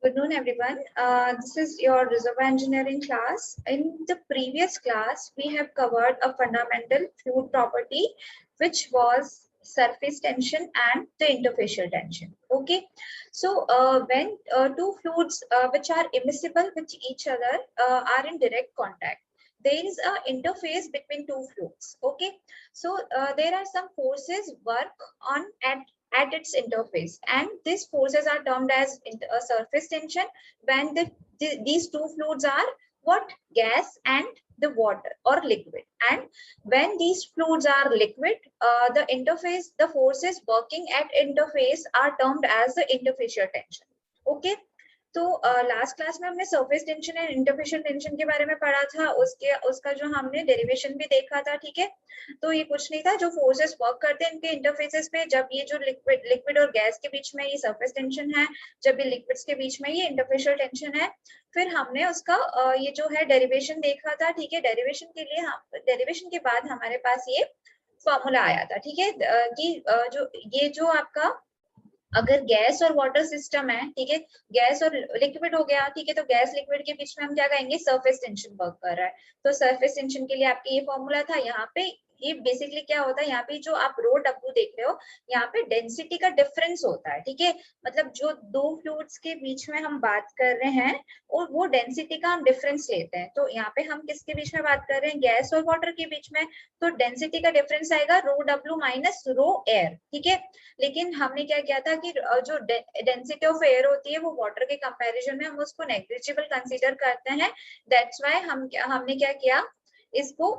Good noon, everyone. This is your reservoir engineering class. In the previous class, we have covered a fundamental fluid property, which was surface tension and the interfacial tension. Okay. So when two fluids which are immiscible with each other are in direct contact, there is an interface between two fluids. Okay. So there are some forces work on at its interface, and these forces are termed as a surface tension when these two fluids are what, gas and the water or liquid. And when these fluids are liquid, the forces working at interface are termed as the interfacial tension. Okay. तो last class में हमने surface tension and interfacial tension के बारे में पढ़ा था, उसका जो हमने डेरिवेशन भी देखा था। ठीक है, तो ये कुछ नहीं था, जो फोर्सेस वर्क करते हैं इनके इंटरफेसेस पे, जब ये जो लिक्विड और गैस के बीच में ये सरफेस टेंशन है, जब ये लिक्विड्स के बीच में ये इंटरफेशियल टेंशन है। फिर हमने उसका ये जो है डेरिवेशन देखा था। ठीक है, डेरिवेशन के बाद हमारे पास ये फॉर्मूला आया था। ठीक है, कि जो आपका अगर गैस और वाटर सिस्टम है, ठीक है, गैस और लिक्विड हो गया, ठीक है, तो गैस लिक्विड के बीच में हम क्या कहेंगे, सरफेस टेंशन वर्क कर रहा है। तो सरफेस टेंशन के लिए आपके ये फॉर्मूला था। यहाँ पे ये बेसिकली क्या होता है, यहाँ पे जो आप रो डब्ल्यू देख रहे हो, यहाँ पे डेंसिटी का डिफरेंस होता है। ठीक है, मतलब जो दो फ्लूइड्स के बीच में हम बात कर रहे हैं और वो डेंसिटी का हम डिफरेंस लेते हैं। तो यहाँ पे हम किसके बीच में बात कर रहे हैं, गैस और वाटर के बीच में, तो डेंसिटी का डिफरेंस आएगा रो डब्ल्यू माइनस रो एयर। ठीक है, लेकिन हमने क्या किया था कि जो डेंसिटी ऑफ एयर होती है वो वाटर के कंपैरिजन में हम उसको नेग्लिजिबल कंसीडर करते हैं। दैट्स व्हाई हमने क्या किया, इसको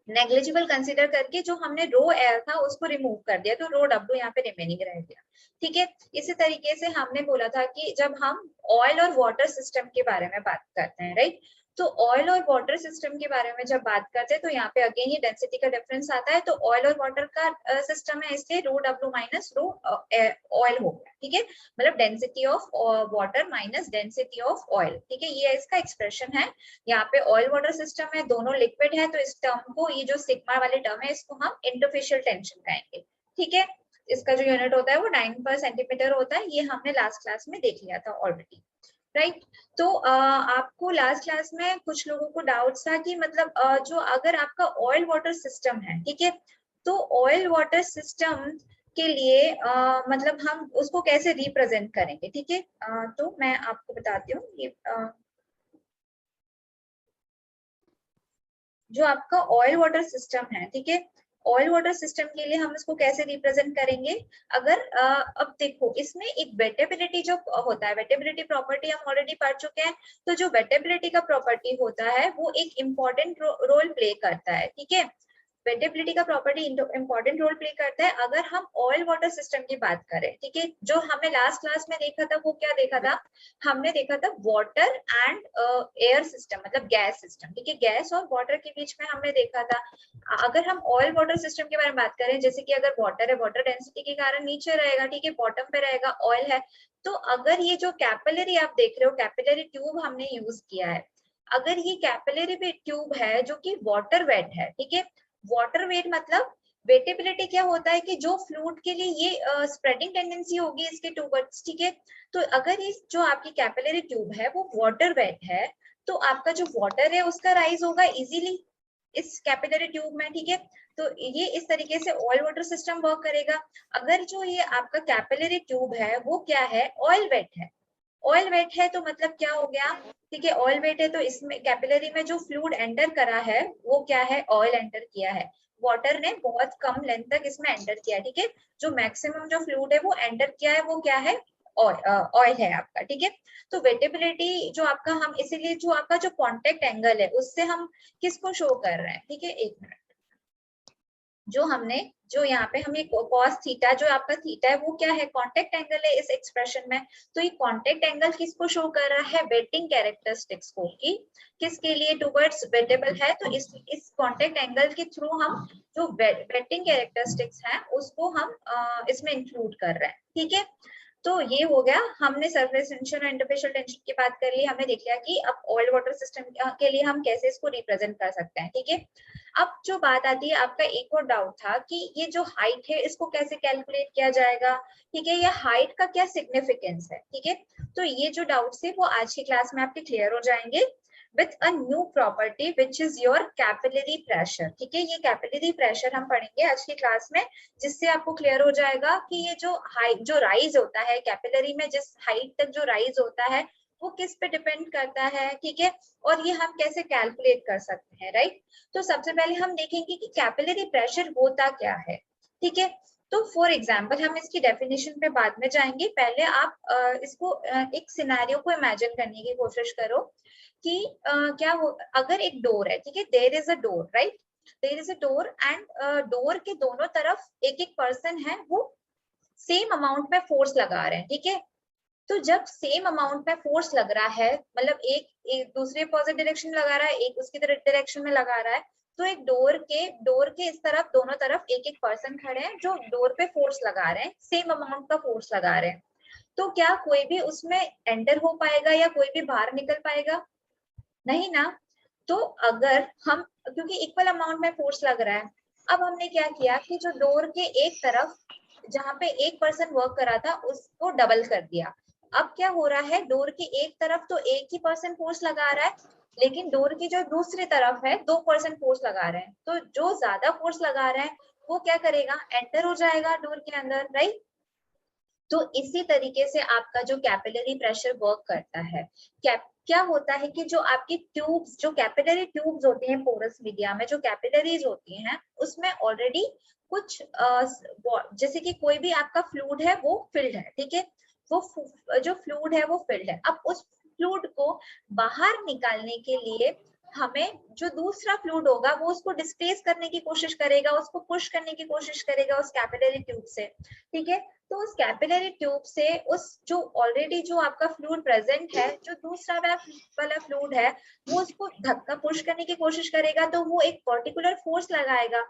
नेग्लिजिबल कंसीडर करके जो हमने रो एयर था उसको रिमूव कर दिया, तो रो डब्ल्यू यहाँ पे रिमेनिंग रह गया। ठीक है, इसी तरीके से हमने बोला था कि जब हम ऑयल और वाटर सिस्टम के बारे में बात करते हैं, राइट, तो ऑयल और वाटर सिस्टम के बारे में जब बात करते हैं तो यहाँ पे अगेन ये डेंसिटी का डिफरेंस आता है। तो ऑयल और वाटर का सिस्टम है, इसलिए रो डब्ल्यू माइनस रो ऑयल हो गया। ठीक है, मतलब density of water minus density of oil. ठीक है, ये इसका एक्सप्रेशन है। यहाँ पे ऑयल वाटर सिस्टम है, दोनों लिक्विड है, तो इस टर्म को, ये जो सिग्मा वाले टर्म है, इसको हम इंटरफेशियल टेंशन कहेंगे। ठीक है, इसका जो यूनिट होता है वो 9/सेंटीमीटर होता है। ये हमने लास्ट क्लास में देख लिया था ऑलरेडी, राइट। तो आपको लास्ट क्लास में कुछ लोगों को डाउट था कि मतलब जो अगर आपका ऑयल वाटर सिस्टम है, ठीक है, तो ऑयल वाटर सिस्टम के लिए मतलब हम उसको कैसे रिप्रेजेंट करेंगे। ठीक है, तो मैं आपको बताती हूँ ये जो आपका ऑयल वाटर सिस्टम है, ठीक है, ऑयल वाटर सिस्टम के लिए हम इसको कैसे रिप्रेजेंट करेंगे। अगर अब देखो, इसमें एक वेटेबिलिटी जो होता है, वेटेबिलिटी प्रॉपर्टी हम ऑलरेडी पढ़ चुके हैं। तो जो वेटेबिलिटी का प्रॉपर्टी होता है वो एक इम्पॉर्टेंट रोल प्ले करता है। ठीक है, वेटेबिलिटी का प्रॉपर्टी इंपॉर्टेंट रोल प्ले करता है अगर हम ऑयल वाटर सिस्टम की बात करें। ठीक है, जो हमने लास्ट क्लास में देखा था वो क्या देखा था, हमने देखा था वाटर एंड एयर सिस्टम, मतलब गैस सिस्टम। ठीक है, गैस और वाटर के बीच में हमने देखा था। अगर हम ऑयल वाटर सिस्टम के बारे में बात करें, जैसे कि अगर वाटर है, वाटर डेंसिटी के कारण नीचे रहेगा, ठीक है, बॉटम पे रहेगा, ऑयल है, तो अगर ये जो कैपिलरी आप देख रहे हो, कैपिलरी ट्यूब हमने यूज किया है, अगर ये कैपिलरी ट्यूब है जो कि वाटर वेट है, ठीक है, वाटर वेट मतलब वेटेबिलिटी क्या होता है कि जो फ्लूइड के लिए ये स्प्रेडिंग टेंडेंसी होगी इसके टूवर्ड्स। ठीक है, तो अगर इस जो आपकी कैपिलरी ट्यूब है वो वाटर वेट है, तो आपका जो वाटर है उसका राइज होगा इजीली इस कैपिलरी ट्यूब में। ठीक है, तो ये इस तरीके से ऑयल वाटर सिस्टम वर्क करेगा। अगर जो ये आपका कैपिलरी ट्यूब है वो क्या है, ऑयल वेट है, ऑयल वेट है, तो मतलब क्या हो गया, ठीक है, ऑयल वेट है तो इसमें कैपिलरी में जो फ्लूइड एंटर करा है वो क्या है, ऑयल एंटर किया है। वाटर ने बहुत कम लेंथ तक इसमें एंटर किया है। ठीक है, जो मैक्सिमम जो फ्लूइड है वो एंटर किया है वो क्या है, ऑयल है आपका। ठीक है, तो वेटेबिलिटी जो आपका, हम इसीलिए जो आपका जो कांटेक्ट एंगल है उससे हम किसको शो कर रहे हैं। ठीक है, एक मिनट, जो हमने जो यहाँ पे हमें cos थीटा, जो आपका थीटा है वो क्या है, कांटेक्ट एंगल है इस एक्सप्रेशन में। तो ये कांटेक्ट एंगल किसको शो कर रहा है, वेटिंग कैरेक्टरिस्टिक्स को, कि किसके लिए, टुवर्ड्स वेटेबल है। तो इस कांटेक्ट एंगल के थ्रू हम जो वेटिंग कैरेक्टरिस्टिक्स हैं उसको हम इसमें इंक्लूड कर रहे हैं। ठीक है, तो ये हो गया, हमने सरफेस टेंशन और इंटरफेशियल टेंशन की बात कर ली, हमने देख लिया कि अब ऑयल वाटर सिस्टम के लिए हम कैसे इसको रिप्रेजेंट कर सकते हैं, ठीक है। अब जो बात आती है, आपका एक और डाउट था कि ये जो हाइट है इसको कैसे कैलकुलेट किया जाएगा, ठीक है, ये हाइट का क्या सिग्निफिकेंस है, ठीक है। तो ये जो डाउट्स है वो आज की क्लास में आपके क्लियर हो जाएंगे with a new property which is your capillary pressure, ठीक है। ये कैपिलरी प्रेशर हम पढ़ेंगे आज की क्लास में, जिससे आपको क्लियर हो जाएगा कि ये जो हाइट, जो राइज होता है कैपिलरी में, जिस हाइट तक जो राइज होता है वो किस पे डिपेंड करता है, ठीक है, और ये हम कैसे कैलकुलेट कर सकते हैं, राइट। तो सबसे पहले हम देखेंगे कि कैपिलरी प्रेशर होता क्या है, ठीक है। तो फॉर एग्जाम्पल हम इसकी डेफिनेशन पे बाद में जाएंगे, पहले आप इसको एक सिनेरियो को इमेजिन करने की कोशिश करो कि क्या हो, अगर एक डोर है, ठीक है, there is a door, right, there is a door and door के दोनों तरफ एक एक पर्सन है, वो सेम अमाउंट में फोर्स लगा रहे हैं, ठीक है। तो जब सेम अमाउंट में फोर्स लग रहा है, मतलब एक दूसरे पॉजिटिव डायरेक्शन लगा रहा है, एक उसकी डायरेक्शन में लगा रहा है, तो एक डोर के इस तरफ दोनों तरफ एक एक पर्सन खड़े हैं जो डोर पे फोर्स लगा रहे हैं, सेम अमाउंट का फोर्स लगा रहे हैं। तो क्या कोई भी उसमें एंटर हो पाएगा या कोई भी बाहर निकल पाएगा? नहीं ना। तो अगर हम, क्योंकि इक्वल अमाउंट में फोर्स लग रहा है, अब हमने क्या किया कि जो डोर के एक तरफ जहां पे एक पर्सन वर्क कर रहा था उसको डबल कर दिया। अब क्या हो रहा है, डोर की एक तरफ तो एक ही पर्सन फोर्स लगा रहा है, लेकिन डोर की जो दूसरी तरफ है दो पर्सन फोर्स लगा रहे हैं, तो जो ज्यादा फोर्स लगा रहे हैं वो क्या करेगा, एंटर हो जाएगा डोर के अंदर, राइट। तो इसी तरीके से आपका जो कैपिलरी प्रेशर वर्क करता है। क्या होता है कि जो आपकी ट्यूब्स, जो कैपिलरी ट्यूब्स होती हैं पोरस मीडिया में, जो कैपिलरीज होती हैं उसमें ऑलरेडी कुछ जैसे कि कोई भी आपका फ्लूइड है वो फिल्ड है, ठीक है, वो जो फ्लूइड है वो फिल्ड है। अब उस फ्लूइड को बाहर निकालने के लिए हमें जो दूसरा फ्लूइड होगा वो उसको डिस्प्लेस करने की कोशिश करेगा, उसको पुश करने की कोशिश करेगा उस कैपिलरी ट्यूब से, ठीक है। तो उस कैपिलरी ट्यूब से उस जो ऑलरेडी जो आपका फ्लूइड प्रेजेंट है, जो दूसरा वाला फ्लूइड है, वो उसको धक्का पुश करने की कोशिश करेगा, तो वो एक पर्टिकुलर फोर्स लगाएगा।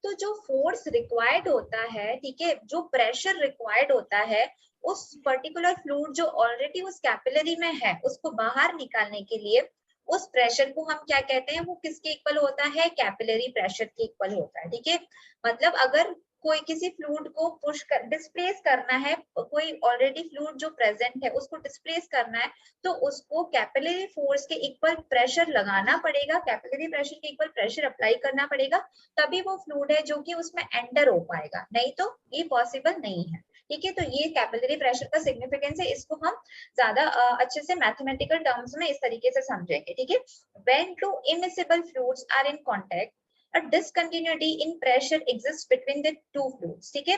तो जो फोर्स रिक्वायर्ड होता है, ठीक है, जो प्रेशर रिक्वायर्ड होता है उस पर्टिकुलर फ्लूइड जो ऑलरेडी उस कैपिलरी में है उसको बाहर निकालने के लिए, उस प्रेशर को हम क्या कहते हैं, वो किसके इक्वल होता है, कैपिलरी प्रेशर के इक्वल होता है, ठीक है। मतलब अगर कोई किसी फ्लूइड को पुश कर डिस्प्लेस करना है, कोई ऑलरेडी फ्लूइड जो प्रेजेंट है उसको डिस्प्लेस करना है, तो उसको कैपिलरी फोर्स के इक्वल प्रेशर लगाना पड़ेगा, कैपिलरी प्रेशर के इक्वल प्रेशर अप्लाई करना पड़ेगा, तभी वो फ्लूइड है जो कि उसमें एंटर हो पाएगा, नहीं तो ये पॉसिबल नहीं है, ठीक है। तो ये कैपिलरी प्रेशर का सिग्निफिकेंस है, इसको हम ज्यादा अच्छे से मैथमेटिकल टर्म्स में इस तरीके से समझेंगे, ठीक है। When two immiscible fluids are in contact, a discontinuity in pressure exists between the two fluids, ठीक है,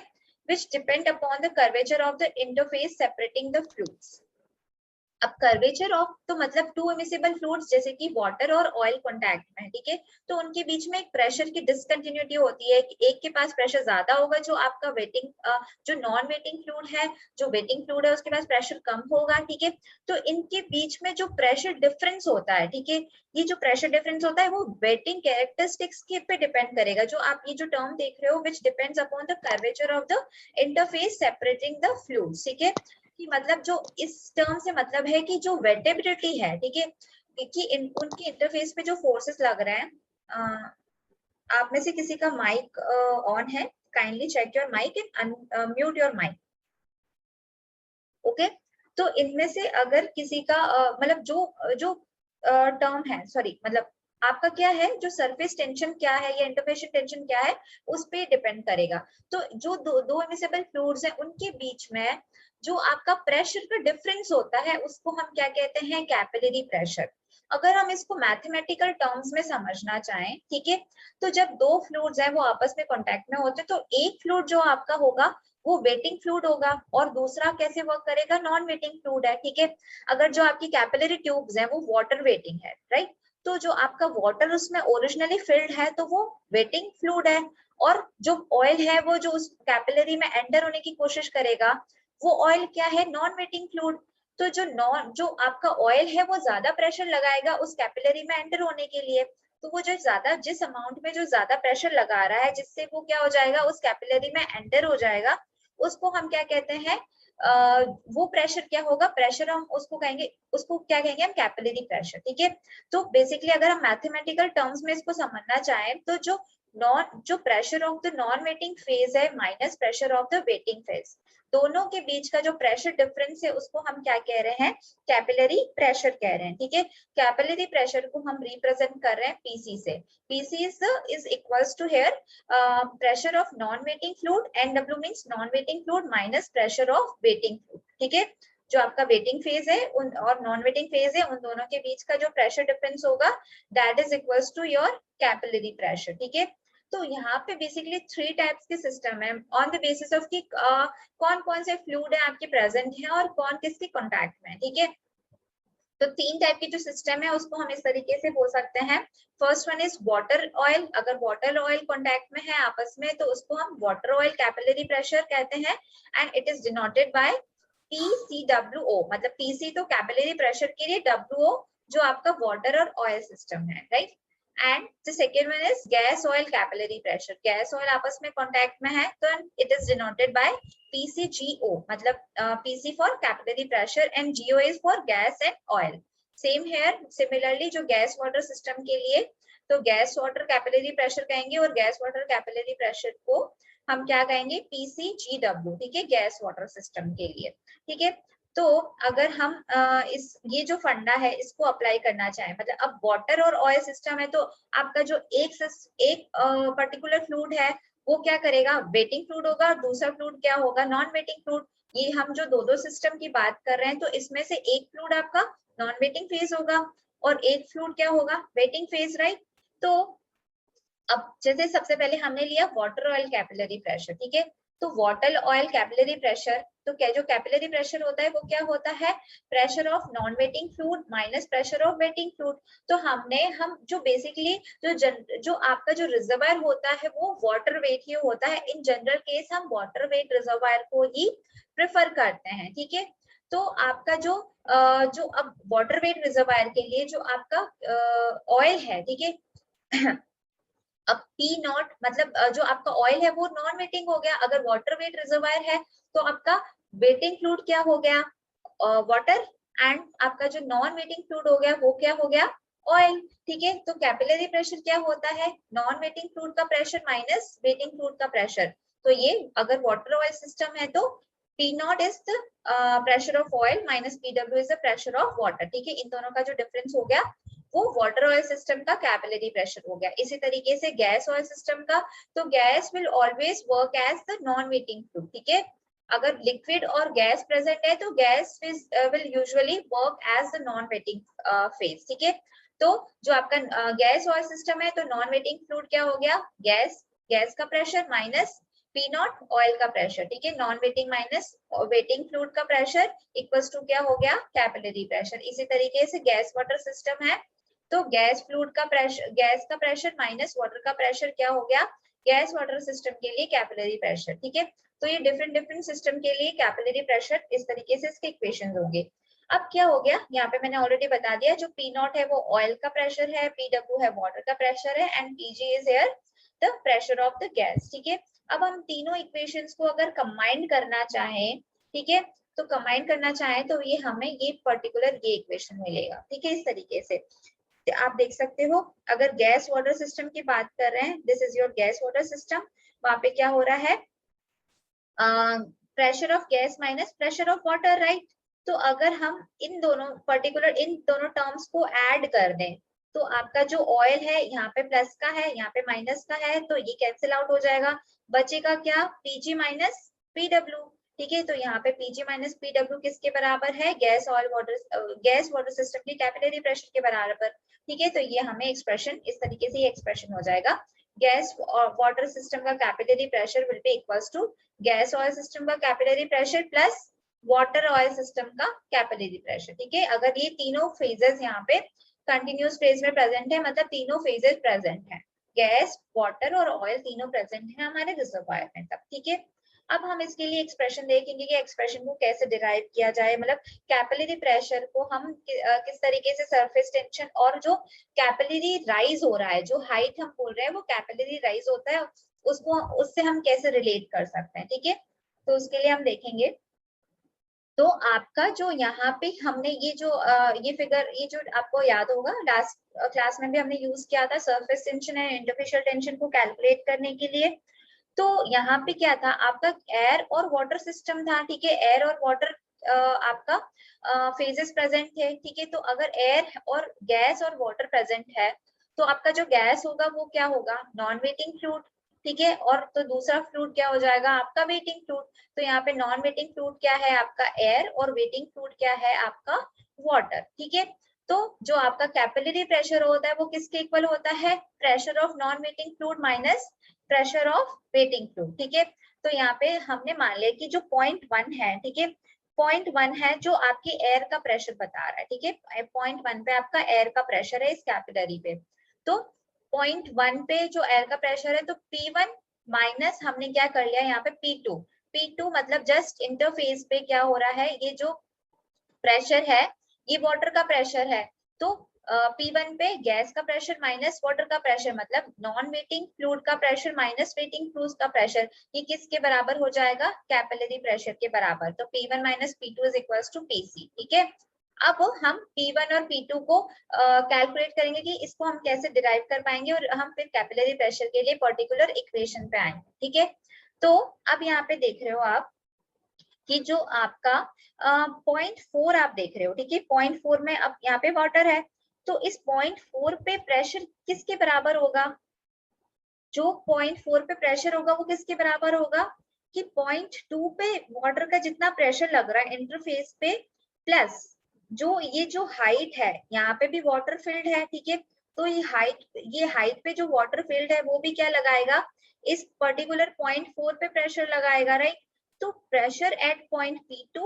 which depend upon the curvature of the interface separating the fluids। अब कर्वेचर ऑफ तो मतलब टू इमिसिबल फ्लूइड्स जैसे कि water और oil contact में, ठीक है, तो उनके बीच में एक प्रेशर की डिसकंटिन्यूटी होती है, एक के पास प्रेशर ज्यादा होगा जो आपका वेटिंग जो नॉन वेटिंग फ्लूइड है, जो वेटिंग फ्लूइड है उसके पास प्रेशर कम होगा, ठीक है। तो इनके बीच में जो प्रेशर डिफरेंस होता है, ठीक है, ये जो प्रेशर डिफरेंस होता है वो वेटिंग कैरेक्टरिस्टिक्स के पे डिपेंड करेगा, जो आप ये जो टर्म देख रहे हो which depends upon the curvature of the interface separating the fluids, ठीक है। कि मतलब जो इस टर्म से मतलब है कि जो वेटेबिलिटी है, ठीक है, कि उनके इंटरफेस पे जो फोर्सेस लग रहे हैं, आप में से किसी का माइक ऑन है, kindly check your mic and mute your mic, okay. तो इनमें से अगर किसी का मतलब जो जो टर्म है, सॉरी, मतलब आपका क्या है, जो सरफेस टेंशन क्या है या इंटरफेस टेंशन क्या है उस पे डिपेंड करेगा। तो जो दो इमिसिबल फ्लूइड्स हैं उनके बीच में जो आपका प्रेशर का डिफरेंस होता है उसको हम क्या कहते हैं, कैपिलरी प्रेशर। अगर हम इसको मैथमेटिकल टर्म्स में समझना चाहें, ठीक है, तो जब दो फ्लूइड्स हैं वो आपस में कांटेक्ट में होते हैं, तो एक फ्लूइड जो आपका होगा वो वेटिंग फ्लूइड होगा और दूसरा कैसे वर्क करेगा, नॉन वेटिंग फ्लूइड है, ठीक है। अगर जो आपकी कैपिलरी ट्यूब्स है वो वाटर वेटिंग है, राइट, तो जो आपका वाटर उसमें ओरिजिनली फिल्ड है तो वो वेटिंग फ्लूइड है, और जो ऑयल है वो जो उस कैपिलरी में एंटर होने की कोशिश करेगा वो ऑयल क्या है, नॉन वेटिंग फ्लूइड। तो जो आपका ऑयल है वो ज्यादा प्रेशर लगाएगा उस कैपिलरी में एंटर होने के लिए, तो वो जो ज्यादा जिस अमाउंट में जो ज्यादा प्रेशर लगा रहा है जिससे वो क्या हो जाएगा, उस कैपिलरी में एंटर हो जाएगा, उसको हम क्या कहते हैं, वो प्रेशर क्या होगा, प्रेशर हम उसको कहेंगे, उसको क्या कहेंगे हम, कैपिलरी प्रेशर। ठीक है, तो बेसिकली अगर हम मैथमेटिकल टर्म्स में इसको समझना चाहें तो जो pressure of the non wetting phase है minus pressure of the wetting phase, दोनों के बीच का जो प्रेशर डिफरेंस है उसको हम क्या कह रहे हैं, कैपिलरी प्रेशर कह रहे हैं। ठीक है, कैपिलरी प्रेशर को हम रिप्रेजेंट कर रहे हैं पीसी से। PC is equals to here pressure of non wetting fluid, NW means non wetting fluid minus pressure of wetting fluid. ठीक है, जो आपका वेटिंग फेज है उन और नॉन वेटिंग फेज है, उन दोनों के बीच का जो प्रेशर डिफरेंस होगा that is equals to your capillary pressure. ठीक है, तो यहाँ पे बेसिकली 3 टाइप्स के सिस्टम है ऑन द बेसिस ऑफ कि कौन कौन से फ्लूइड है आपके प्रेजेंट है और कौन किसके कॉन्टैक्ट में है। ठीक है, तो 3 टाइप के जो सिस्टम है उसको हम इस तरीके से बोल सकते हैं। First one is water oil, अगर वाटर ऑयल कॉन्टैक्ट में है आपस में तो उसको हम वाटर ऑयल कैपिलरी प्रेशर कहते हैं, and it is denoted by PCWO, मतलब PC तो कैपिलरी प्रेशर के लिए, WO जो आपका वाटर और ऑयल सिस्टम है, right. And the second one is gas oil capillary pressure, gas oil आपस में कॉन्टैक्ट में है तो it is denoted by PCGO, मतलब PC for capillary pressure and GO is for gas and oil. Same here, similarly जो gas water system के लिए तो गैस वाटर कैपिलरी प्रेशर कहेंगे और गैस वाटर कैपिलरी प्रेशर को हम क्या कहेंगे, PCGW। ठीक है, गैस वाटर सिस्टम के लिए। ठीक है, तो अगर हम ये जो फंडा है इसको अप्लाई करना चाहें, मतलब अब वाटर और ऑयल सिस्टम है तो आपका जो एक पर्टिकुलर फ्लूइड है वो क्या करेगा, वेटिंग फ्लूइड होगा, दूसरा फ्लूइड क्या होगा, नॉन वेटिंग फ्लूइड। ये हम जो दो सिस्टम की बात कर रहे हैं तो इसमें से एक फ्लूइड आपका नॉन वेटिंग फेज होगा और एक फ्लूइड क्या होगा, वेटिंग फेज, राइट। तो अब जैसे सबसे पहले हमने लिया वाटर ऑयल कैपिलरी प्रेशर। ठीक है, तो वाटर ऑयल कैपिलरी प्रेशर, तो क्या जो कैपिलरी प्रेशर होता है वो क्या होता है, pressure of non wetting fluid minus pressure of wetting fluid. तो हम जो बेसिकली जो आपका जो रिजर्वायर होता है वो वाटर वेट ही होता है। इन जनरल केस हम वाटर वेट रिजर्वायर को ही प्रेफर करते हैं। ठीक है, तो आपका जो अब वाटर वेट रिजर्वायर के लिए जो आपका ऑयल है, ठीक है अब पी नॉट मतलब जो आपका ऑयल है वो नॉन वेटिंग हो गया, अगर वाटर वेट रिजर्वायर है तो आपका वेटिंग फ्लूइड क्या हो गया, वाटर, एंड आपका जो नॉन वेटिंग फ्लूइड हो गया वो क्या हो गया, ऑयल। ठीक है, तो कैपिलरी प्रेशर क्या होता है, नॉन वेटिंग फ्लूइड का प्रेशर माइनस वेटिंग फ्लूइड का प्रेशर। तो ये अगर वाटर ऑयल सिस्टम है तो P not is the pressure of oil minus PW is the pressure of water. ठीक है, इन दोनों का जो डिफरेंस हो गया वो वाटर ऑयल सिस्टम का कैपिलरी प्रेशर हो गया। इसी तरीके से गैस ऑयल सिस्टम का, तो gas will always work as the non wetting fluid. ठीक है, अगर लिक्विड और गैस प्रेजेंट है तो gas will usually work as the non wetting phase. ठीक है, तो जो आपका गैस ऑयल सिस्टम है तो नॉन वेटिंग फ्लूइड क्या हो गया, गैस का pressure minus P not oil का प्रेशर। ठीक है, non waiting minus waiting fluid का प्रेशर इक्वल्स टू क्या हो गया, कैपिलरी प्रेशर। इसी तरीके से गैस वाटर सिस्टम है तो गैस फ्लूइड का प्रेशर, गैस का प्रेशर माइनस वाटर का प्रेशर क्या हो गया, गैस वाटर सिस्टम के लिए कैपिलरी प्रेशर। ठीक है, तो ये डिफरेंट सिस्टम के लिए कैपिलरी प्रेशर इस तरीके से इसके इक्वेशंस होंगे। अब क्या हो गया, यहाँ पे मैंने ऑलरेडी बता दिया, जो P नॉट है वो ऑयल का प्रेशर है, PW है वाटर का प्रेशर है, and PG is here the pressure of the gas. ठीक है, अब हम तीनों इक्वेशंस को अगर कंबाइन करना चाहें, ठीक है, तो कंबाइन करना चाहें तो ये हमें ये पर्टिकुलर ये इक्वेशन मिलेगा। ठीक है, इस तरीके से आप देख सकते हो, अगर गैस वाटर सिस्टम की बात कर रहे हैं, this is your gas water system, वहां पे क्या हो रहा है, pressure of gas minus pressure of water, right. तो अगर हम इन दोनों टर्म्स को ऐड कर दें तो आपका जो ऑयल है यहाँ पे प्लस का है, यहाँ पे माइनस का है, तो ये कैंसिल आउट हो जाएगा, बचेगा क्या, PG माइनस PW। ठीक है, तो यहाँ पे PG माइनस PW किसके बराबर है, गैस वाटर सिस्टम के कैपिलरी प्रेशर के बराबर। ठीक है, तो ये हमें एक्सप्रेशन इस तरीके से ये एक्सप्रेशन हो जाएगा, गैस वाटर सिस्टम का capillary pressure will be equals to gas oil system का capillary pressure plus water oil system का कैपिलरी प्रेशर। ठीक है, अगर ये तीनों फेजेस यहाँ पे कंटिन्यूस फेज में प्रेजेंट है, मतलब तीनों फेजेस प्रेजेंट है, गैस वाटर और ऑयल तीनों प्रेजेंट है हमारे रिजर्वायर में तब। ठीक है, अब हम इसके लिए एक्सप्रेशन देखेंगे कि एक्सप्रेशन को कैसे डिराइव किया जाए, मतलब कैपिलरी प्रेशर को हम किस तरीके से सरफेस टेंशन और जो कैपिलरी राइज हो रहा है, जो हाइट हम बोल रहे हैं वो कैपिलरी राइज होता है, उसको उससे हम कैसे रिलेट कर सकते हैं। ठीक है, तो उसके लिए हम देखेंगे तो आपका जो यहाँ पे हमने ये जो ये फिगर, ये जो आपको याद होगा लास्ट क्लास में भी हमने यूज किया था surface tension and interfacial tension को कैलकुलेट करने के लिए। तो यहाँ पे क्या था, आपका एयर और वाटर सिस्टम था, ठीक है। एयर और वाटर आपका फेजेस प्रेजेंट थे, ठीक है। तो अगर एयर और गैस और वाटर प्रेजेंट है तो आपका जो गैस होगा वो क्या होगा, नॉन वेटिंग फ्लूइड, ठीक है। और तो दूसरा फ्लूइड क्या हो जाएगा आपका, वेटिंग फ्लूइड। तो यहाँ पे नॉन वेटिंग फ्लूइड क्या है आपका एयर, और वेटिंग फ्लूइड क्या है आपका वाटर, ठीक है। तो जो आपका कैपिलरी प्रेशर होता है वो किसके इक्वल होता है, pressure of non wetting fluid minus pressure of wetting fluid, ठीक है। तो यहाँ पे हमने मान लिया कि जो 0.1 है, ठीक है, 0.1 है जो आपकी एयर का प्रेशर बता रहा है, ठीक है। 0.1 पे आपका एयर का प्रेशर है इस कैपिलरी पे। तो 0.1 पे जो एयर का प्रेशर है, तो P1 माइनस हमने क्या कर लिया यहाँ पे P2। P2 मतलब जस्ट इंटरफेस पे क्या हो रहा है, ये जो प्रेशर है ये वाटर का प्रेशर है। तो P1 पे गैस का प्रेशर माइनस वाटर का प्रेशर, मतलब नॉन वेटिंग फ्लूइड का प्रेशर माइनस वेटिंग फ्लूइड का प्रेशर, ये किसके बराबर हो जाएगा, कैपिलरी प्रेशर के बराबर। तो P1 minus P2 is equals to PC, ठीक है। अब हम P1 और P2 को कैलकुलेट करेंगे कि इसको हम कैसे डिराइव कर पाएंगे, और हम फिर कैपिलरी प्रेशर के लिए पर्टिकुलर इक्वेशन पे आएंगे, ठीक है। तो अब यहाँ पे देख रहे हो आप कि जो आपका 0.4 आप देख रहे हो, ठीक है। 0.4 में अब यहाँ पे वाटर है, तो इस 0.4 पे प्रेशर किसके बराबर होगा, जो 0.4 पे प्रेशर होगा वो किसके बराबर होगा, कि 0.2 पे वाटर का जितना प्रेशर लग रहा है इंटरफेस पे, प्लस जो ये जो हाइट है यहाँ पे भी वाटर फील्ड है, ठीक है। तो ये हाइट पे जो वाटर फील्ड है वो भी क्या लगाएगा, इस पर्टिकुलर 0.4 पे प्रेशर लगाएगा, राइट। तो प्रेशर एट पॉइंट P2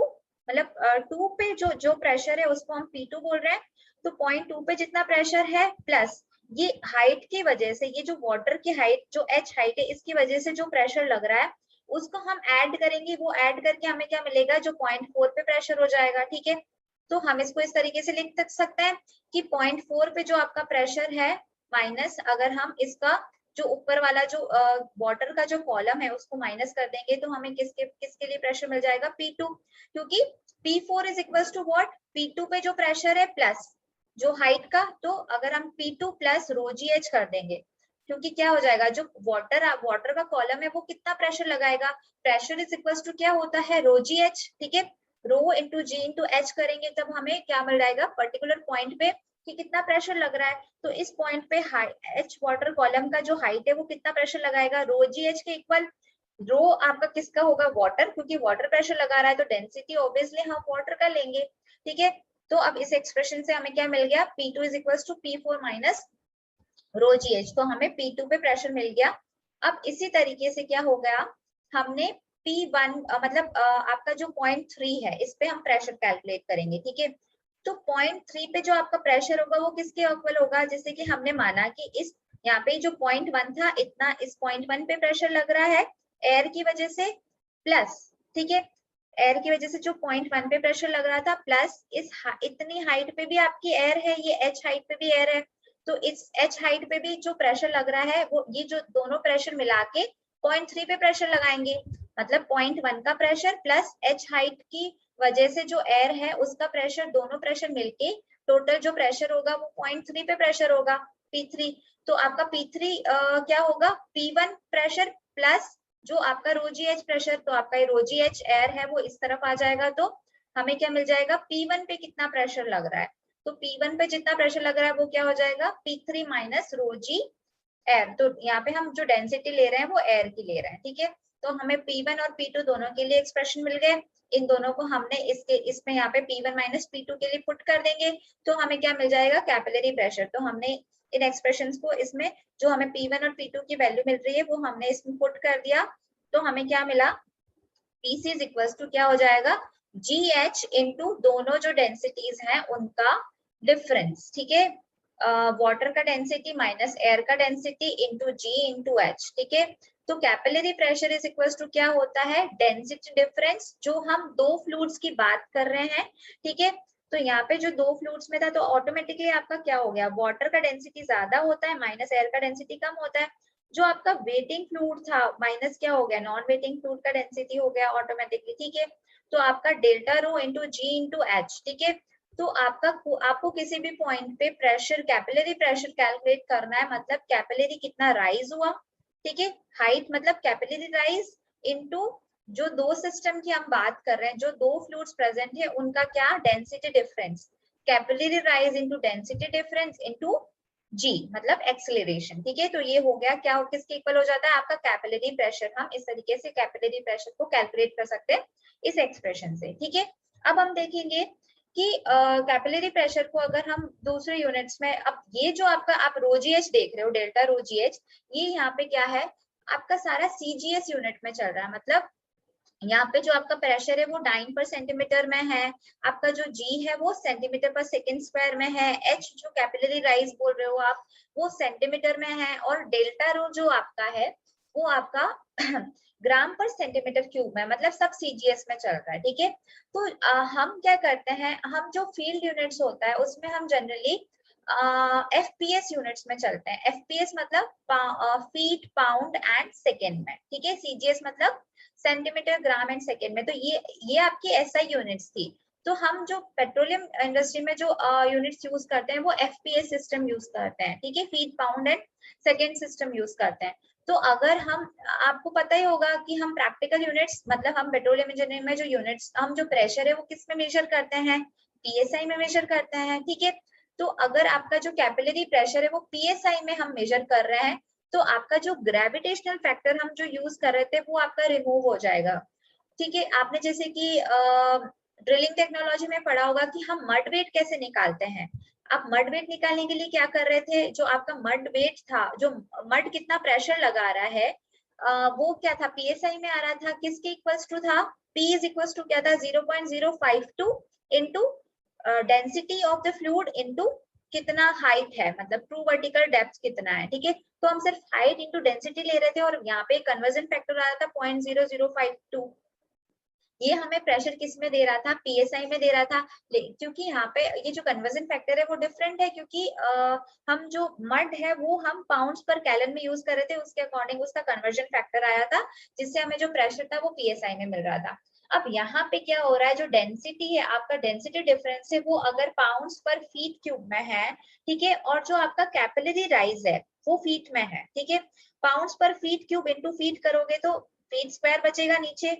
मतलब 2 पे जो जो प्रेशर है उसको हम P2 बोल रहे हैं। तो 0.2 पे जितना प्रेशर है प्लस ये हाइट की वजह से, ये जो वाटर की हाइट जो H हाइट है इसकी वजह से जो प्रेशर लग रहा है उसको हम ऐड करेंगे, वो ऐड करके हमें क्या मिलेगा, जो 0.4 पे प्रेशर हो जाएगा, ठीक है। तो हम इसको इस तरीके से लिख सकते हैं कि 0.4 पे जो आपका प्रेशर है माइनस, अगर हम इसका जो ऊपर वाला जो वाटर का जो कॉलम है उसको माइनस कर देंगे तो हमें किसके किसके लिए प्रेशर मिल जाएगा, P2, क्योंकि P4 is equal to what, P2 पे जो प्रेशर है प्लस जो हाइट का, तो अगर हम P2 प्लस ρgh कर देंगे, क्योंकि क्या हो जाएगा, जो वाटर का कॉलम है वो कितना प्रेशर लगाएगा, प्रेशर इज इक्वल टू क्या होता है ρgh, ठीक है। रो इंटू जी इंटू एच करेंगे तब हमें क्या मिल जाएगा, पर्टिकुलर पॉइंट पे कि कितना प्रेशर लग रहा है। तो इस पॉइंट पे एच वाटर कॉलम का जो हाइट है वो कितना प्रेशर लगाएगा, ρgh के इक्वल। रो आपका किसका होगा, वाटर, क्योंकि वाटर प्रेशर लगा रहा है तो डेंसिटी ऑब्वियसली हम वाटर का लेंगे, ठीक है। तो अब इस एक्सप्रेशन से हमें क्या मिल गया, P2 is equal to P4 minus ρgh, तो हमें P2 पे प्रेशर मिल गया। अब इसी तरीके से क्या हो गया, हमने P1 मतलब आपका जो 0.3 है इस पे हम प्रेशर कैलकुलेट करेंगे, ठीक है। तो 0.3 पे जो आपका प्रेशर होगा वो किसके इक्वल होगा, जैसे कि हमने माना कि इस यहाँ पे जो 0.1 था इतना इस 0.1 पे प्रेशर लग रहा है एयर की वजह से, प्लस, ठीक है, एयर की वजह से जो 0.1 पे प्रेशर लग रहा था प्लस इतनी हाइट पे भी आपकी एयर है, ये H हाइट पे भी एयर है, तो इस H हाइट पे भी जो प्रेशर लग रहा है वो ये जो दोनों प्रेशर मिला के 0.3 पे प्रेशर लगाएंगे, मतलब 0.1 का प्रेशर प्लस H हाइट की वजह से जो एयर है उसका प्रेशर, दोनों प्रेशर मिलके टोटल जो प्रेशर होगा वो 0.3 पे प्रेशर होगा, P3। तो आपका P3 क्या होगा, P1 प्रेशर प्लस जो आपका ρgh प्रेशर, तो आपका ये ρgh एयर है वो इस तरफ आ जाएगा, तो हमें क्या मिल जाएगा, P1 पे कितना प्रेशर लग रहा है, तो P1 पे जितना प्रेशर लग रहा है वो क्या हो जाएगा, P3 माइनस ρg एयर। तो यहाँ पे हम जो डेंसिटी ले रहे हैं वो एयर की ले रहे हैं, ठीक है। तो हमें P1 और P2 दोनों के लिए एक्सप्रेशन मिल गए, इन दोनों को हमने इसमें यहाँ पे P1 माइनस P2 के लिए पुट कर देंगे तो हमें क्या मिल जाएगा, कैपिलरी प्रेशर। तो हमने इन एक्सप्रेशंस को इसमें जो हमें P1 और P2 की वैल्यू मिल रही है वो हमने इसमें पुट कर दिया, तो हमें क्या मिला, PC इज इक्वल टू क्या हो जाएगा, GH इंटू दोनों जो डेंसिटीज हैं उनका डिफरेंस, ठीक है। वाटर का डेंसिटी माइनस एयर का density into G into H, ठीक है। तो capillary pressure is equal to क्या होता है, डेंसिटी डिफरेंस, जो हम दो फ्लूइड्स की बात कर रहे हैं, ठीक है। तो यहाँ पे जो दो फ्लूइड्स में था तो ऑटोमेटिकली आपका क्या हो गया, वाटर का डेंसिटी ज्यादा होता है माइनस एयर का डेंसिटी कम होता है। जो आपका वेटिंग फ्लूइड था माइनस क्या हो गया, नॉन वेटिंग फ्लूइड का डेंसिटी हो गया ऑटोमेटिकली, ठीक है। तो आपका डेल्टा रो इंटू जी इंटू एच, ठीक है। तो आपको किसी भी पॉइंट पे प्रेशर, कैपिलरी प्रेशर कैलकुलेट करना है, मतलब कैपिलरी कितना राइज हुआ, ठीक है। हाइट मतलब कैपिलरी राइज इनटू जो दो सिस्टम की हम बात कर रहे हैं, जो दो फ्लूइड्स प्रेजेंट है उनका क्या, density difference, capillary rise into density difference into g मतलब एक्सेलरेशन, ठीक है। तो ये हो गया क्या, किसके इक्वल हो जाता है, आपका कैपिलरी प्रेशर। हम इस तरीके से कैपिलरी प्रेशर को कैलकुलेट कर सकते हैं इस एक्सप्रेशन से, ठीक है। अब हम देखेंगे कि कैपिलरी प्रेशर को अगर हम दूसरे यूनिट्स में, अब ये जो आपका आप रो जी एच देख रहे हो, डेल्टा रो जी एच, ये यहाँ पे क्या है, आपका सारा सीजीएस यूनिट में चल रहा है। मतलब यहाँ पे जो आपका प्रेशर है वो डाइन पर सेंटीमीटर में है, आपका जो जी है वो सेंटीमीटर पर सेकेंड स्क्वायर में है, एच जो कैपिलरी राइज बोल रहे हो आप वो सेंटीमीटर में है, और डेल्टा रो जो आपका है वो आपका ग्राम पर सेंटीमीटर क्यूब में, मतलब सब सीजीएस में चल रहा है, ठीक है। तो हम क्या करते हैं, हम जो फील्ड यूनिट्स होता है उसमें हम जनरली एफपीएस यूनिट्स में चलते हैं। एफपीएस मतलब फीट पाउंड एंड सेकेंड में, ठीक है। सीजीएस मतलब सेंटीमीटर ग्राम एंड सेकेंड में। तो ये आपकी एसआई यूनिट्स थी। तो हम जो पेट्रोलियम इंडस्ट्री में जो यूनिट्स यूज करते हैं वो एफपीएस सिस्टम यूज करते हैं, ठीक है, feet pound and second system use करते हैं। तो अगर हम, आपको पता ही होगा कि हम प्रैक्टिकल यूनिट्स, मतलब हम पेट्रोलियम इंजीनियरिंग में जो यूनिट्स, हम जो प्रेशर है वो किस में मेजर करते हैं, पीएसआई में मेजर करते हैं, ठीक है। तो अगर आपका जो कैपिलरी प्रेशर है वो पीएसआई में हम मेजर कर रहे हैं, तो आपका जो ग्रेविटेशनल फैक्टर हम जो यूज कर रहे थे वो आपका रिमूव हो जाएगा, ठीक है। आपने जैसे कि ड्रिलिंग टेक्नोलॉजी में पढ़ा होगा कि हम मड वेट कैसे निकालते हैं। आप मड वेट निकालने के लिए क्या कर रहे थे, जो आपका मड वेट था, जो मड कितना प्रेशर लगा रहा है, वो क्या था, पीएसआई में आ रहा था, किसके इक्वल्स टू था, पी इज इक्वल्स टू क्या था, 0.052 into density of the fluid into कितना हाइट है, मतलब ट्रू वर्टिकल डेप्थ कितना है, ठीक है। तो हम सिर्फ हाइट इंटू डेंसिटी ले रहे थे, और यहाँ पे कन्वर्जन फैक्टर आ रहा था 0.0052। ये हमें प्रेशर किस में दे रहा था, पीएसआई में दे रहा था। क्योंकि यहाँ पे ये जो कन्वर्जन फैक्टर है वो डिफरेंट है, क्योंकि हम जो मड है वो हम पाउंड्स पर गैलन में यूज कर रहे थे, उसके अकॉर्डिंग उसका कन्वर्जन फैक्टर आया था, जिससे हमें जो प्रेशर था वो पीएसआई में मिल रहा था। अब यहाँ पे क्या हो रहा है, जो डेंसिटी है, आपका डेंसिटी डिफरेंस है वो अगर पाउंड्स पर फीट क्यूब में है, ठीक है, और जो आपका कैपिलरी राइज है वो फीट में है, ठीक है। पाउंड्स पर फीट क्यूब इंटू फीट करोगे तो फीट स्क्वायर बचेगा नीचे,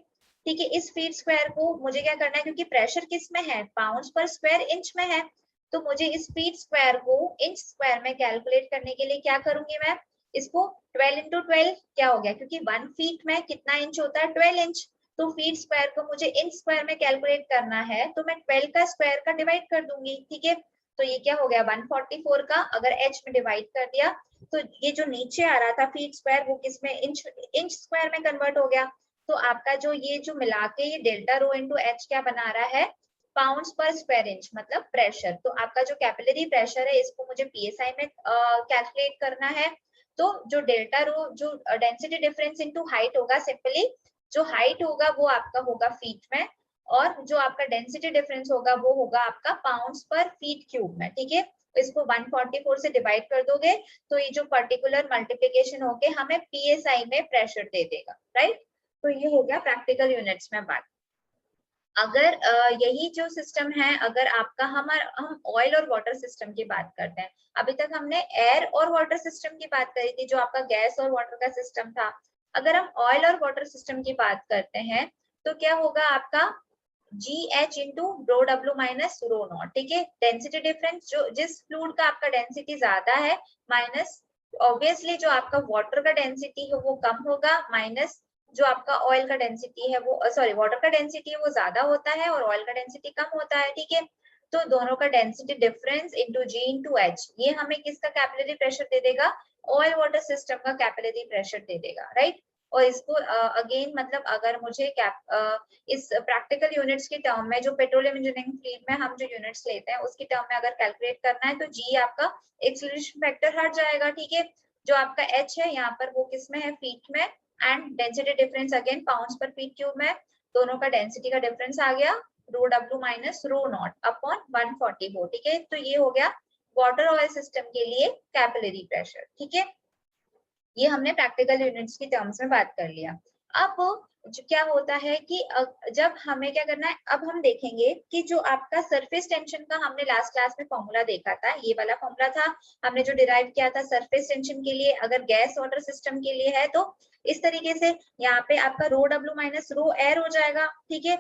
ठीक है। इस फीट स्क्वायर को मुझे क्या करना है, क्योंकि प्रेशर किस में है, पाउंड्स पर स्क्वायर इंच में है, तो मुझे इस फीट स्क्वायर को इंच स्क्वायर में कैलकुलेट करने के लिए क्या करूंगी मैं, इसको 12 इंटू 12 क्या हो गया, क्योंकि 1 फीट में कितना इंच होता है, 12 इंच। तो फीट स्क्वायर को मुझे इंच स्क्वायर में कैलकुलेट करना है, तो मैं 12 का स्क्वायर का डिवाइड कर दूंगी, ठीक है। तो ये क्या हो गया, 144 का अगर एच में डिवाइड कर दिया, तो ये जो नीचे आ रहा था फीट स्क्वायर वो किस में, इंच स्क्वायर में कन्वर्ट हो गया। तो आपका जो ये जो मिला के ये डेल्टा रो इंटू एच क्या बना रहा है, पाउंड्स पर स्क्वायर इंच मतलब प्रेशर। तो आपका जो कैपिलरी प्रेशर है इसको मुझे पीएसआई में कैलकुलेट करना है। तो जो डेल्टा रो, जो डेंसिटी डिफरेंस इनटू हाइट होगा, सिंपली जो हाइट होगा वो आपका होगा फीट में, और जो आपका डेंसिटी डिफरेंस होगा वो होगा आपका पाउंड्स पर फीट क्यूब में, ठीक है। इसको 144 से डिवाइड कर दोगे तो ये जो पर्टिकुलर मल्टीप्लीकेशन होके हमें पीएसआई में प्रेशर दे देगा, राइट। तो ये हो गया प्रैक्टिकल यूनिट्स में बात। अगर यही जो सिस्टम है, अगर आपका हम ऑयल और वाटर सिस्टम की बात करते हैं, अभी तक हमने एयर और वाटर सिस्टम की बात करी थी, जो आपका गैस और वाटर का सिस्टम था। अगर हम ऑयल और वाटर सिस्टम की बात करते हैं तो क्या होगा आपका, जी एच इंटू रो डब्ल्यू माइनस रो नॉट, ठीक है। डेंसिटी डिफरेंस, जो जिस फ्लूइड का आपका डेंसिटी ज्यादा है, माइनस ऑब्वियसली जो आपका वाटर का डेंसिटी है वो कम होगा, माइनस जो आपका ऑयल का डेंसिटी है वो, सॉरी, वाटर का डेंसिटी है वो ज्यादा होता है और ऑयल का डेंसिटी कम होता है, ठीक है। तो दोनों का डेंसिटी डिफरेंस इंटू जी इंटू एच, ये हमें किसका कैपिलरी प्रेशर दे देगा, ऑयल वाटर सिस्टम का कैपिलरी प्रेशर दे देगा, राइट। और इसको अगेन मतलब अगर मुझे इस प्रैक्टिकल यूनिट्स की टर्म में, जो पेट्रोलियम इंजीनियरिंग फील्ड में हम जो यूनिट्स लेते हैं उसकी टर्म में अगर कैलकुलेट करना है, तो जी आपका एक्सीलरेशन फैक्टर हट जाएगा, ठीक है। जो आपका एच है यहाँ पर वो किस में है, फीट में, and density difference again pounds पर फीट क्यूब में, दोनों का डेंसिटी का डिफरेंस आ गया रो डब्ल्यू माइनस रो नॉट अपॉन 144, ठीक है। तो ये हो गया वाटर ऑयल सिस्टम के लिए कैपिलरी प्रेशर, ठीक है। ये हमने प्रैक्टिकल यूनिट्स की टर्म्स में बात कर लिया। अब जो क्या होता है कि जब हमें क्या करना है, अब हम देखेंगे कि जो आपका सरफेस टेंशन का हमने लास्ट क्लास में फॉर्मूला देखा था, ये वाला फॉर्मूला था हमने जो डिराइव किया था सरफेस टेंशन के लिए, अगर गैस वाटर सिस्टम के लिए है तो इस तरीके से यहाँ पे आपका रो डब्ल्यू माइनस रो एयर हो जाएगा, ठीक है।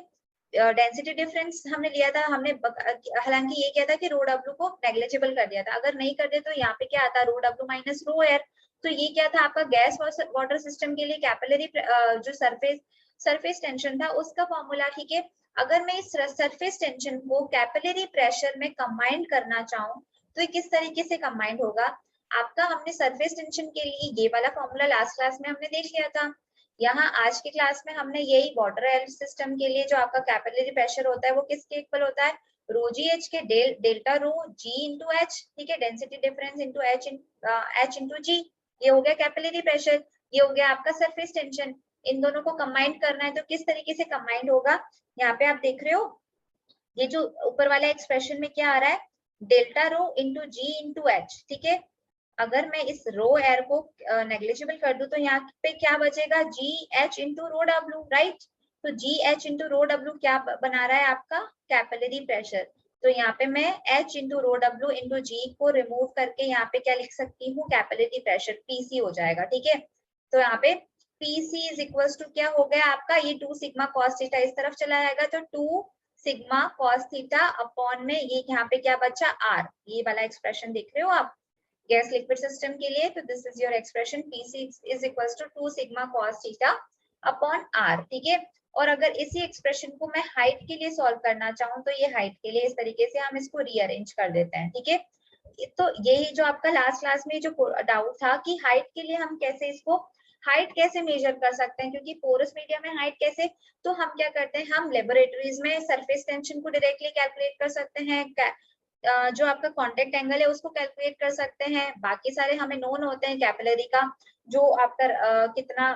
डेंसिटी डिफरेंस हमने लिया था, हमने हालांकि ये किया था कि रो डब्ल्यू को नेग्लिजिबल कर दिया था, अगर नहीं कर दे तो यहाँ पे क्या आता, रो डब्ल्यू माइनस रो एयर। तो ये क्या था आपका गैस वाटर सिस्टम के लिए कैपिलरी जो सरफेस टेंशन था उसका फॉर्मूला, ठीक है। अगर मैं इस सरफेस टेंशन को कैपिलरी प्रेशर में कंबाइन करना चाहूँ तो ये किस तरीके से कंबाइंड होगा आपका, हमने सरफेस टेंशन के लिए ये वाला फॉर्मूला लास्ट क्लास में हमने देख लिया था। यहाँ आज के क्लास में हमने यही वाटर एयर सिस्टम के लिए जो आपका कैपिलरी प्रेशर होता है वो किसके इक्वल होता है, रो जी एच के delta rho g into h, ठीक है, density difference into h into g, ये हो गया कैपिलरी प्रेशर, ये हो गया आपका सरफेस टेंशन। इन दोनों को कंबाइन करना है तो किस तरीके से कंबाइंड होगा, यहाँ पे आप देख रहे हो ये जो ऊपर वाला एक्सप्रेशन में क्या आ रहा है, डेल्टा रो इंटू जी इंटू एच, ठीक है। अगर मैं इस रो एयर को नेग्लिजिबल कर दूं तो यहाँ पे क्या बचेगा, जी एच इंटू रो डब्ल्यू, राइट। तो जी एच इंटू रो डब्ल्यू क्या बना रहा है आपका कैपिलरी प्रेशर। तो यहाँ पे मैं एच इंटू रो डब्ल्यू इंटू जी को रिमूव करके यहाँ पे क्या लिख सकती हूँ, कैपिलरी प्रेशर पीसी हो जाएगा, ठीक है। तो यहाँ पे पीसी इज इक्वल टू क्या हो गया आपका, ये 2 सिग्मा कॉस थीटा इस तरफ चला जाएगा, तो 2 सिग्मा कॉस थीटा अपॉन में ये यहाँ पे क्या बचा आर, ये वाला एक्सप्रेशन देख रहे हो आप गैस लिक्विड सिस्टम के लिए। तो this is your expression PC is equal to 2 sigma cos theta upon R, ठीक है। और अगर इसी एक्सप्रेशन को मैं हाइट के लिए सॉल्व करना चाहूँ तो ये हाइट के लिए इस तरीके से हम इसको रीअरेंज कर देते हैं, ठीक है। तो यही जो आपका लास्ट क्लास में जो डाउट था कि हाइट के लिए हम कैसे इसको हाइट कैसे मेजर कर सकते हैं, क्योंकि पोरस मीडिया में हाइट कैसे, तो हम क्या करते हैं, हम लेबोरेटरीज में सरफेस टेंशन को डायरेक्टली कैलकुलेट कर सकते हैं, जो आपका कांटेक्ट एंगल है उसको कैलकुलेट कर सकते हैं, बाकी सारे हमें नोन होते हैं, कैपिलरी का जो आपका कितना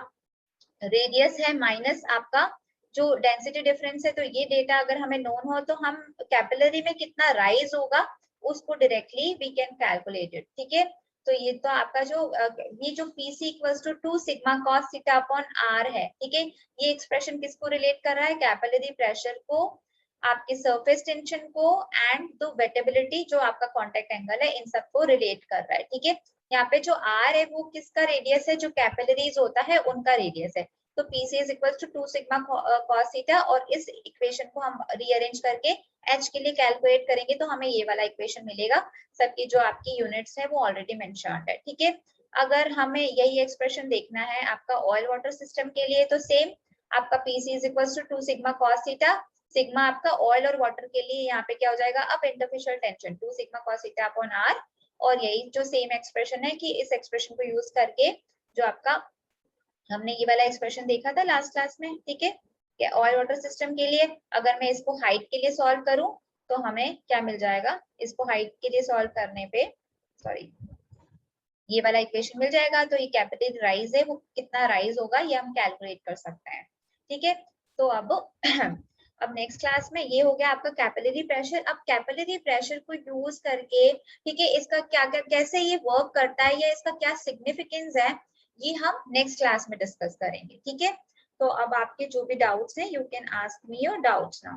रेडियस है माइनस आपका जो डेंसिटी डिफरेंस है, तो ये डेटा अगर हमें नोन हो तो हम कैपिलरी में कितना राइज होगा उसको directly we can calculate it, ठीक है। तो ये तो आपका जो ये जो PC equals to 2 sigma cos theta upon R है, ठीक है। ये एक्सप्रेशन किसको रिलेट कर रहा है, कैपिलरी प्रेशर को, आपके सरफेस टेंशन को एंड द वेटेबिलिटी जो आपका कांटेक्ट एंगल है, इन सबको रिलेट कर रहा है, ठीक है। यहाँ पे जो आर है वो किसका रेडियस है, जो कैपिलरीज होता है उनका रेडियस है। तो PC is equal to 2 sigma cos theta, और इस इक्वेशन को हम रीअरेंज करके एच के लिए कैलकुलेट करेंगे तो हमें ये वाला इक्वेशन मिलेगा, सबकी जो आपकी यूनिट्स है वो ऑलरेडी मेंशन्ड है, ठीक है। अगर हमें यही एक्सप्रेशन देखना है आपका ऑयल वाटर सिस्टम के लिए तो सेम आपका PC is equal to 2 sigma cos theta, sigma आपका ऑयल और वाटर के लिए यहाँ पे क्या हो जाएगा, up interfacial tension 2 sigma cos theta upon R, और यही जो सेम एक्सप्रेशन है कि इस एक्सप्रेशन को यूज करके जो आपका हमने ये वाला एक्सप्रेशन देखा था लास्ट क्लास में, ठीक है, ऑयल वाटर सिस्टम के लिए अगर मैं इसको हाइट के लिए सॉल्व करूं तो हमें क्या मिल जाएगा, इसको हाइट के लिए सॉल्व करने पे सॉरी ये वाला इक्वेशन मिल जाएगा, तो ये कैपिटल राइज है वो कितना राइज होगा ये हम कैलकुलेट कर सकते हैं, ठीक है। तो अब नेक्स्ट क्लास में ये हो गया आपका कैपिलरी प्रेशर। अब कैपिलरी प्रेशर को यूज करके, ठीक है, इसका क्या क्या कैसे ये वर्क करता है या इसका क्या सिग्निफिकेंस है, ये हम नेक्स्ट क्लास में डिस्कस करेंगे, ठीक है। तो अब आपके जो भी डाउट्स हैं you can ask me your doubts now.